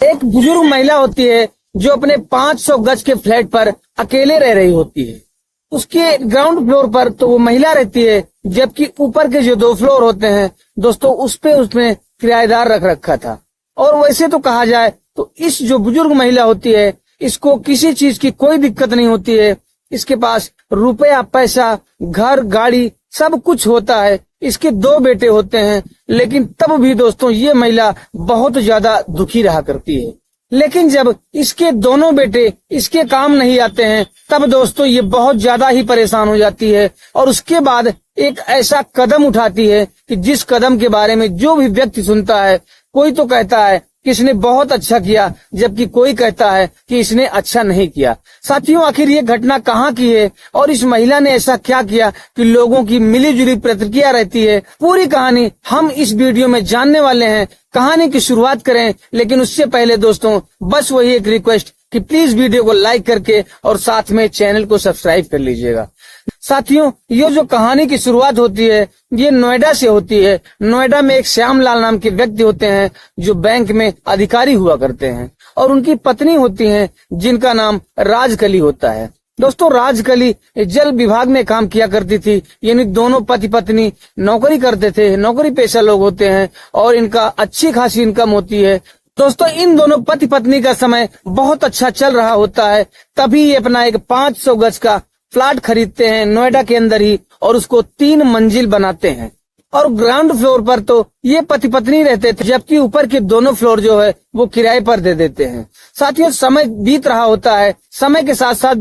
एक बुजुर्ग महिला होती है जो अपने 500 गज के फ्लैट पर अकेले रह रही होती है। उसके ग्राउंड फ्लोर पर तो वो महिला रहती है, जबकि ऊपर के जो 2 फ्लोर होते हैं दोस्तों उस पे उसने किराएदार रख रखा था। और वैसे तो कहा जाए तो इस जो बुजुर्ग महिला होती है इसको किसी चीज की कोई दिक्कत नहीं होती है। इसके पास रुपया पैसा घर गाड़ी सब कुछ होता है। इसके 2 बेटे होते हैं, लेकिन तब भी दोस्तों ये महिला बहुत ज्यादा दुखी रहा करती है। लेकिन जब इसके दोनों बेटे इसके काम नहीं आते हैं तब दोस्तों ये बहुत ज्यादा ही परेशान हो जाती है और उसके बाद एक ऐसा कदम उठाती है कि जिस कदम के बारे में जो भी व्यक्ति सुनता है, कोई तो कहता है कि इसने बहुत अच्छा किया, जबकि कोई कहता है कि इसने अच्छा नहीं किया। साथियों, आखिर ये घटना कहाँ की है और इस महिला ने ऐसा क्या किया कि लोगों की मिलीजुली प्रतिक्रिया रहती है? पूरी कहानी हम इस वीडियो में जानने वाले हैं। कहानी की शुरुआत करें, लेकिन उससे पहले दोस्तों बस वही एक रिक्वेस्ट कि प्लीज वीडियो को लाइक करके और साथ में चैनल को सब्सक्राइब कर लीजिएगा। साथियों, ये जो कहानी की शुरुआत होती है ये नोएडा से होती है। नोएडा में एक श्यामलाल नाम के व्यक्ति होते हैं जो बैंक में अधिकारी हुआ करते हैं और उनकी पत्नी होती हैं जिनका नाम राजकली होता है। दोस्तों, राजकली जल विभाग में काम किया करती थी, यानी दोनों पति पत्नी नौकरी करते थे, नौकरी पेशा लोग होते हैं और इनका अच्छी खासी इनकम होती है। दोस्तों, इन दोनों पति पत्नी का समय बहुत अच्छा चल रहा होता है, तभी ये अपना एक 500 गज का फ्लैट खरीदते हैं नोएडा के अंदर ही और उसको 3 मंजिल बनाते हैं। और ग्राउंड फ्लोर पर तो ये पति पत्नी रहते थे, जबकि ऊपर के दोनों फ्लोर जो है वो किराए पर दे देते हैं। साथियों, समय बीत रहा होता है, समय के साथ साथ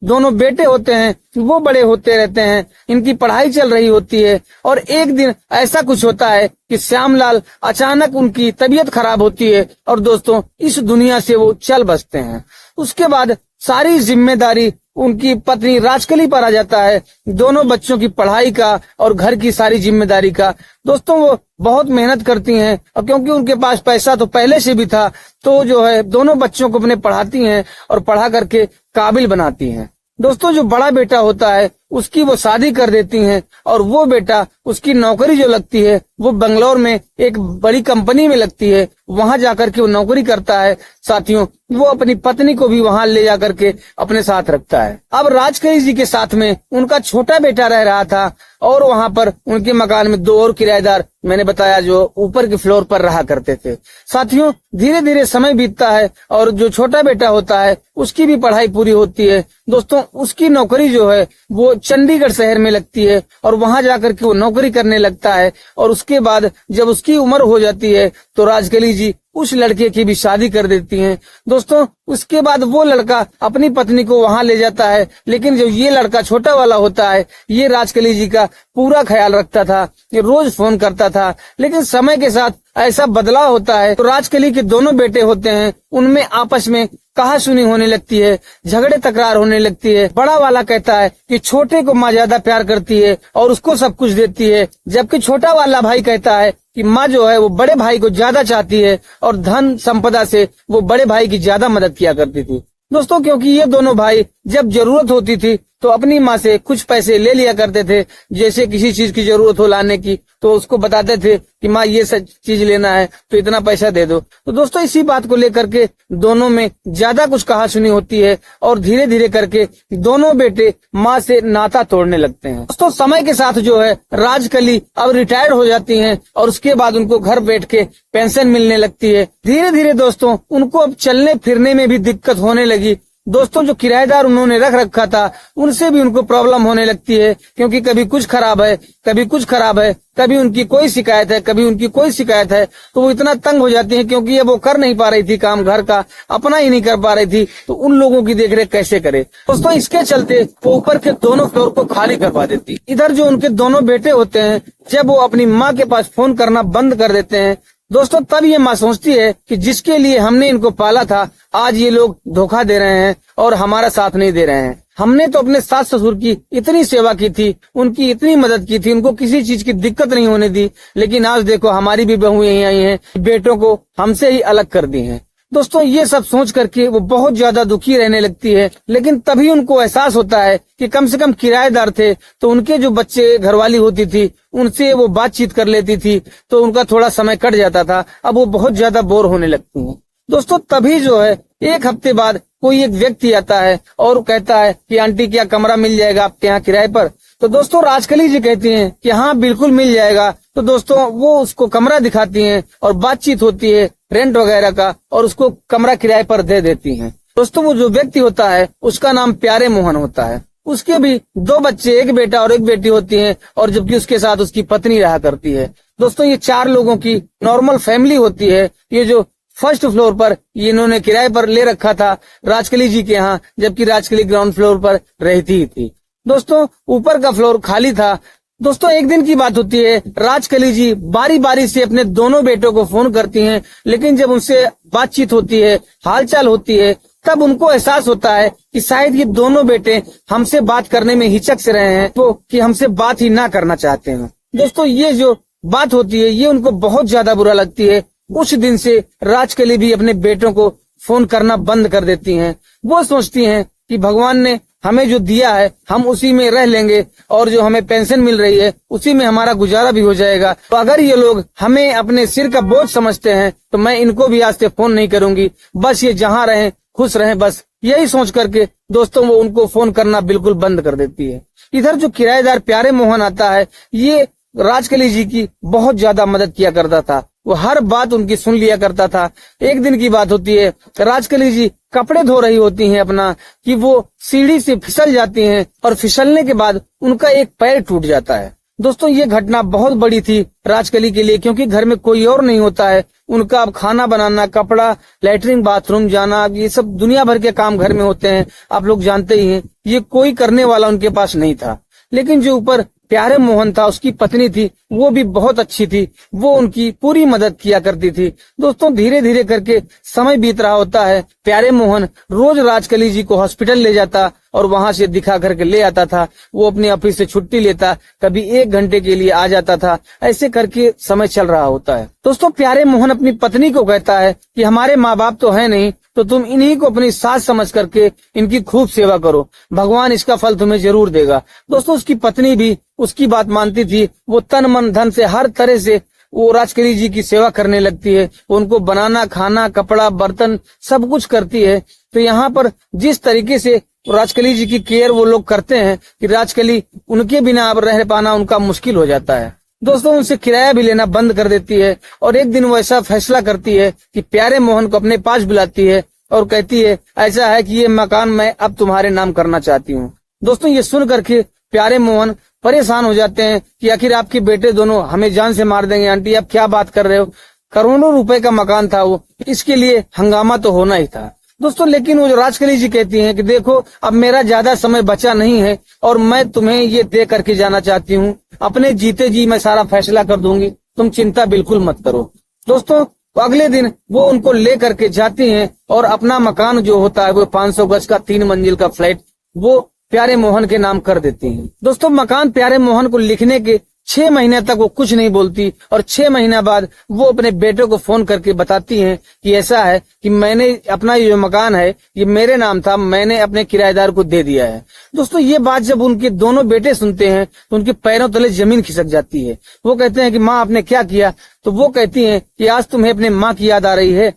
दोनों बेटे होते हैं वो बड़े होते रहते हैं, इनकी पढ़ाई चल रही होती है और एक दिन ऐसा कुछ होता है कि श्यामलाल अचानक उनकी तबीयत खराब होती है और दोस्तों इस दुनिया से वो चल बसते हैं। उसके बाद सारी जिम्मेदारी उनकी पत्नी राजकली पर आ जाता है, दोनों बच्चों की पढ़ाई का और घर की सारी जिम्मेदारी का। दोस्तों, वो बहुत मेहनत करती हैं और क्योंकि उनके पास पैसा तो पहले से भी था तो जो है दोनों बच्चों को अपने पढ़ाती हैं और पढ़ा करके काबिल बनाती हैं। दोस्तों, जो बड़ा बेटा होता है उसकी वो शादी कर देती हैं और वो बेटा उसकी नौकरी जो लगती है वो बंगलौर में एक बड़ी कंपनी में लगती है, वहां जाकर के वो नौकरी करता है। साथियों, वो अपनी पत्नी को भी वहां ले जाकर के अपने साथ रखता है। अब राजकली जी के साथ में उनका छोटा बेटा रह रहा था और वहां पर उनके मकान में 2 और किराएदार मैंने बताया जो ऊपर के फ्लोर पर रहा करते थे। साथियों, धीरे धीरे समय बीतता है और जो छोटा बेटा होता है उसकी भी पढ़ाई पूरी होती है। दोस्तों, उसकी नौकरी जो है वो चंडीगढ़ शहर में लगती है और वहां जाकर के वो नौकरी करने लगता है। और उसके बाद जब उसकी उम्र हो जाती है तो राजकली जी उस लड़के की भी शादी कर देती हैं। दोस्तों, उसके बाद वो लड़का अपनी पत्नी को वहां ले जाता है, लेकिन जो ये लड़का छोटा वाला होता है ये राजकली जी का पूरा ख्याल रखता था, ये रोज फोन करता था। लेकिन समय के साथ ऐसा बदलाव होता है तो राजकली के दोनों बेटे होते हैं उनमें आपस में कहासुनी होने लगती है, झगड़े तकरार होने लगती है। बड़ा वाला कहता है कि छोटे को माँ ज्यादा प्यार करती है और उसको सब कुछ देती है, जबकि छोटा वाला भाई कहता है कि माँ जो है वो बड़े भाई को ज्यादा चाहती है और धन संपदा से वो बड़े भाई की ज्यादा मदद किया करती थी। दोस्तों, क्योंकि ये दोनों भाई जब जरूरत होती थी तो अपनी माँ से कुछ पैसे ले लिया करते थे, जैसे किसी चीज की जरूरत हो लाने की तो उसको बताते थे कि माँ ये सब चीज लेना है तो इतना पैसा दे दो। तो दोस्तों, इसी बात को लेकर के दोनों में ज्यादा कुछ कहासुनी होती है और धीरे धीरे करके दोनों बेटे माँ से नाता तोड़ने लगते हैं। दोस्तों, समय के साथ जो है राजकली अब रिटायर्ड हो जाती हैं और उसके बाद उनको घर बैठ के पेंशन मिलने लगती है। धीरे धीरे दोस्तों उनको अब चलने फिरने में भी दिक्कत होने लगी। दोस्तों, जो किराएदार उन्होंने रख रखा था उनसे भी उनको प्रॉब्लम होने लगती है, क्योंकि कभी कुछ खराब है, कभी कुछ खराब है, कभी उनकी कोई शिकायत है, कभी उनकी कोई शिकायत है। तो वो इतना तंग हो जाती है, क्योंकि ये वो कर नहीं पा रही थी काम, घर का अपना ही नहीं कर पा रही थी, तो उन लोगों की देखरेख कैसे करे। दोस्तों, इसके चलते वो ऊपर के दोनों फ्लोर को खाली करवा देती। इधर जो उनके दोनों बेटे होते हैं जब वो अपनी माँ के पास फोन करना बंद कर देते हैं दोस्तों, तब ये माँ सोचती है कि जिसके लिए हमने इनको पाला था आज ये लोग धोखा दे रहे हैं और हमारा साथ नहीं दे रहे हैं। हमने तो अपने सास ससुर की इतनी सेवा की थी, उनकी इतनी मदद की थी, उनको किसी चीज की दिक्कत नहीं होने दी, लेकिन आज देखो हमारी भी बहू यहीं आई हैं, बेटों को हमसे ही अलग कर दी हैं। दोस्तों, ये सब सोच करके वो बहुत ज्यादा दुखी रहने लगती है। लेकिन तभी उनको एहसास होता है कि कम से कम किराएदार थे तो उनके जो बच्चे घरवाली होती थी उनसे वो बातचीत कर लेती थी तो उनका थोड़ा समय कट जाता था। अब वो बहुत ज्यादा बोर होने लगती हैं। दोस्तों तभी जो है एक हफ्ते बाद कोई एक व्यक्ति आता है और कहता है कि आंटी क्या कमरा मिल जाएगा आपके यहाँ किराए पर। तो दोस्तों राजकली जी कहती हैं कि हाँ बिल्कुल मिल जाएगा। तो दोस्तों वो उसको कमरा दिखाती हैं और बातचीत होती है रेंट वगैरह का और उसको कमरा किराए पर दे देती हैं। दोस्तों वो जो व्यक्ति होता है उसका नाम प्यारे मोहन होता है। उसके भी 2 बच्चे, एक बेटा और एक बेटी होती हैं और जबकि उसके साथ उसकी पत्नी रहा करती है। दोस्तों ये 4 लोगों की नॉर्मल फैमिली होती है। ये जो फर्स्ट फ्लोर पर ये इन्होंने किराए पर ले रखा था राजकली जी के यहाँ, जबकि राजकली ग्राउंड फ्लोर पर रहती ही थी। दोस्तों ऊपर का फ्लोर खाली था। दोस्तों एक दिन की बात होती है, राजकली जी बारी बारी से अपने दोनों बेटों को फोन करती हैं, लेकिन जब उनसे बातचीत होती है, हालचाल होती है, तब उनको एहसास होता है कि शायद ये दोनों बेटे हमसे बात करने में हिचक से रहे हैं, तो कि हमसे बात ही ना करना चाहते हैं। दोस्तों ये जो बात होती है ये उनको बहुत ज्यादा बुरा लगती है। उस दिन से राजकली भी अपने बेटों को फोन करना बंद कर देती हैं। वो सोचती हैं कि भगवान ने हमें जो दिया है हम उसी में रह लेंगे और जो हमें पेंशन मिल रही है उसी में हमारा गुजारा भी हो जाएगा। तो अगर ये लोग हमें अपने सिर का बोझ समझते हैं तो मैं इनको भी आज से फोन नहीं करूंगी, बस ये जहाँ रहें खुश रहें, बस यही सोच करके दोस्तों वो उनको फोन करना बिल्कुल बंद कर देती है। इधर जो किराएदार प्यारे मोहन आता है ये राजकली जी की बहुत ज्यादा मदद किया करता था। वो हर बात उनकी सुन लिया करता था। एक दिन की बात होती है, राजकली जी कपड़े धो रही होती हैं अपना, कि वो सीढ़ी से फिसल जाती हैं और फिसलने के बाद उनका एक पैर टूट जाता है। दोस्तों ये घटना बहुत बड़ी थी राजकली के लिए, क्योंकि घर में कोई और नहीं होता है। उनका अब खाना बनाना, कपड़ा, लैट्रिन बाथरूम जाना, ये सब दुनिया भर के काम घर में होते हैं, आप लोग जानते ही हैं। ये कोई करने वाला उनके पास नहीं था। लेकिन जो ऊपर प्यारे मोहन था, उसकी पत्नी थी, वो भी बहुत अच्छी थी, वो उनकी पूरी मदद किया करती थी। दोस्तों धीरे धीरे करके समय बीत रहा होता है। प्यारे मोहन रोज राजकली जी को हॉस्पिटल ले जाता और वहां से दिखा करके ले आता था। वो अपने ऑफिस से छुट्टी लेता, कभी 1 घंटे के लिए आ जाता था। ऐसे करके समय चल रहा होता है। दोस्तों प्यारे मोहन अपनी पत्नी को कहता है कि हमारे माँ बाप तो है नहीं, तो तुम इन्हीं को अपनी सास समझ करके इनकी खूब सेवा करो, भगवान इसका फल तुम्हें जरूर देगा। दोस्तों उसकी पत्नी भी उसकी बात मानती थी। वो तन मन धन से हर तरह से वो राजकली जी की सेवा करने लगती है। उनको बनाना, खाना, कपड़ा, बर्तन सब कुछ करती है। तो यहाँ पर जिस तरीके से राजकली जी की केयर वो लोग करते हैं कि राजकली उनके बिना अब रह पाना उनका मुश्किल हो जाता है। दोस्तों उनसे किराया भी लेना बंद कर देती है और एक दिन वो ऐसा फैसला करती है कि प्यारे मोहन को अपने पास बुलाती है और कहती है ऐसा है कि ये मकान मैं अब तुम्हारे नाम करना चाहती हूँ। दोस्तों ये सुन करके प्यारे मोहन परेशान हो जाते हैं कि आखिर आपके बेटे दोनों हमें जान से मार देंगे। आंटी आप क्या बात कर रहे हो, करोड़ों रुपए का मकान था वो, इसके लिए हंगामा तो होना ही था। दोस्तों लेकिन वो जो राजकली जी कहती हैं कि देखो अब मेरा ज्यादा समय बचा नहीं है और मैं तुम्हें ये दे करके जाना चाहती हूँ, अपने जीते जी मैं सारा फैसला कर दूंगी, तुम चिंता बिल्कुल मत करो। दोस्तों अगले दिन वो उनको ले करके जाती हैं और अपना मकान जो होता है वो 500 गज का 3 मंजिल का फ्लैट वो प्यारे मोहन के नाम कर देती हैं। दोस्तों मकान प्यारे मोहन को लिखने के 6 महीने तक वो कुछ नहीं बोलती और 6 महीना बाद वो अपने बेटे को फोन करके बताती हैं कि ऐसा है कि मैंने अपना ये जो मकान है ये मेरे नाम था, मैंने अपने किराएदार को दे दिया है। दोस्तों ये बात जब उनके दोनों बेटे सुनते हैं तो उनके पैरों तले जमीन खिसक जाती है। वो कहते हैं कि माँ आपने क्या किया? तो वो कहती हैं कि आज तुम्हें अपने माँ की याद आ रही है,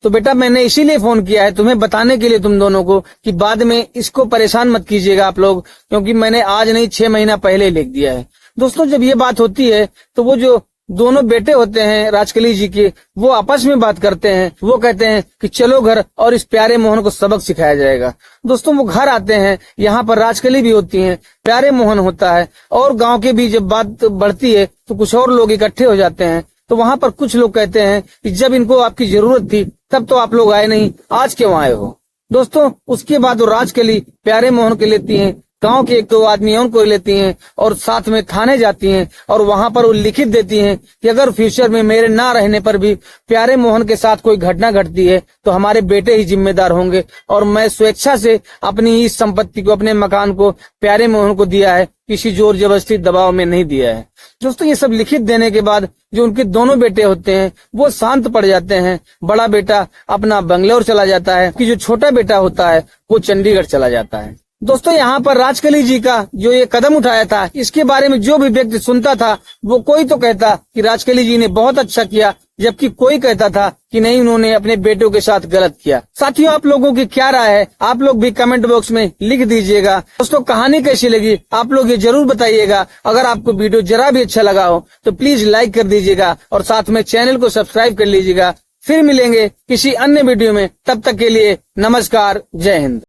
तो बेटा मैंने इसीलिए फोन किया है तुम्हें बताने के लिए तुम दोनों को कि बाद में इसको परेशान मत कीजिएगा आप लोग, क्योंकि मैंने आज नहीं 6 महीना पहले लिख दिया है। दोस्तों जब ये बात होती है तो वो जो दोनों बेटे होते हैं राजकली जी के, वो आपस में बात करते हैं। वो कहते हैं कि चलो घर और इस प्यारे मोहन को सबक सिखाया जाएगा। दोस्तों वो घर आते हैं, यहाँ पर राजकली भी होती हैं, प्यारे मोहन होता है और गांव के भी जब बात बढ़ती है तो कुछ और लोग इकट्ठे हो जाते हैं। तो वहां पर कुछ लोग कहते हैं कि जब इनको आपकी जरूरत थी तब तो आप लोग आए नहीं, आज क्यों आए हो? दोस्तों उसके बाद वो राजकली प्यारे मोहन के लेती हैं, गांव के 1-2 आदमियों को लेती हैं और साथ में थाने जाती हैं और वहां पर वो लिखित देती हैं कि अगर फ्यूचर में मेरे ना रहने पर भी प्यारे मोहन के साथ कोई घटना घटती है तो हमारे बेटे ही जिम्मेदार होंगे और मैं स्वेच्छा से अपनी इस संपत्ति को, अपने मकान को प्यारे मोहन को दिया है, किसी जोर जबरदस्ती दबाव में नहीं दिया है। दोस्तों ये सब लिखित देने के बाद जो उनके दोनों बेटे होते हैं वो शांत पड़ जाते हैं। बड़ा बेटा अपना बंगलौर चला जाता है कि जो छोटा बेटा होता है वो चंडीगढ़ चला जाता है। दोस्तों यहाँ पर राजकली जी का जो ये कदम उठाया था इसके बारे में जो भी व्यक्ति सुनता था वो कोई तो कहता कि राजकली जी ने बहुत अच्छा किया, जबकि कोई कहता था कि नहीं, उन्होंने अपने बेटों के साथ गलत किया। साथियों, आप लोगों की क्या राय है, आप लोग भी कमेंट बॉक्स में लिख दीजिएगा। दोस्तों, कहानी कैसी लगी आप लोग ये जरूर बताइएगा। अगर आपको वीडियो जरा भी अच्छा लगा हो तो प्लीज लाइक कर दीजिएगा और साथ में चैनल को सब्सक्राइब कर लीजिएगा। फिर मिलेंगे किसी अन्य वीडियो में, तब तक के लिए नमस्कार, जय हिंद।